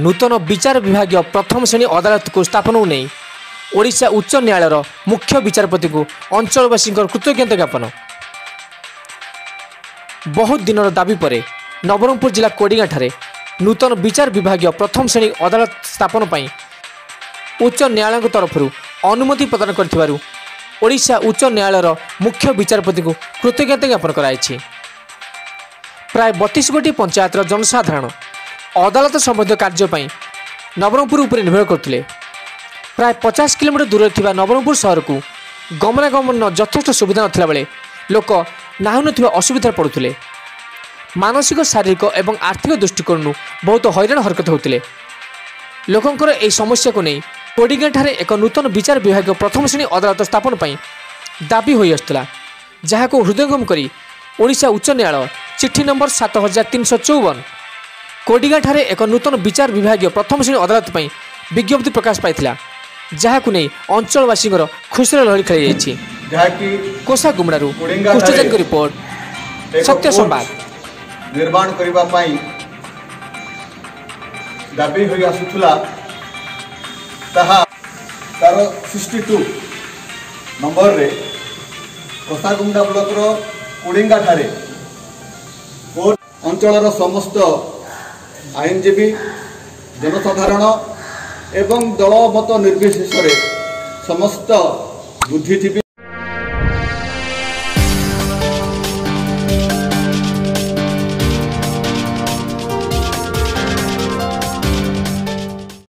नूतन विचार विभाग प्रथम श्रेणी अदालत को स्थापन नहीं ओडिशा उच्च न्यायालय मुख्य विचारपति को अंचलवासी कृतज्ञता ज्ञापन। बहुत दिन दाबी पर नवरंगपुर जिला कोडिगाँ नूतन विचार विभाग प्रथम श्रेणी अदालत स्थापन पर उच्च न्यायालय तरफ अनुमति प्रदान कर ओडिशा उच्च न्यायालय मुख्य विचारपति को कृतज्ञता ज्ञापन कराई। प्राय 32 गोटी पंचायतर जनसाधारण अदालत संबंधी कार्य नवरंगपुर उपर निर्भर करते। प्राय 50 किलोमीटर दूर थिबा नवरंगपुर शहर को गमनागमन यथेष्ट सुविधा नथिला बेले लोक नाहु नथिबा असुविधा पड़ुथिले। मानसिक शारीरिक एवं आर्थिक दृष्टिकोण बहुत हैरान हरकत होते। लोकंकर एही समस्या को नहीं कोडिगाँ ठारे एक नूतन विचार विभाग प्रथम श्रेणी अदालत स्थापन पर दाबी हो आसुला, जहां हृदयंगम करी ओडिशा उच्च न्यायालय चिट्ठी नंबर 7354 कोडिगाँ ठारे एक नूतन विचार विभाग प्रथम श्रेणी अदालत पर विज्ञप्ति प्रकाश पाइथिला, जहां नहीं अंचलवासी खुशी लहरी खेल जाइए। कोसा गुमड़ारू कृष्णजन रिपोर्ट सत्य संवाद। निर्माण करिबा पाई दाबी होई आसुथुला ताहा तार 62 नंबर रे कोसागुंडा ब्लॉक रो कोडिंगा ठारे कोर्ट अंचलर समस्त आईनजीवी जनसाधारण एवं दल मत निर्विशेष समस्त बुद्धिजीवी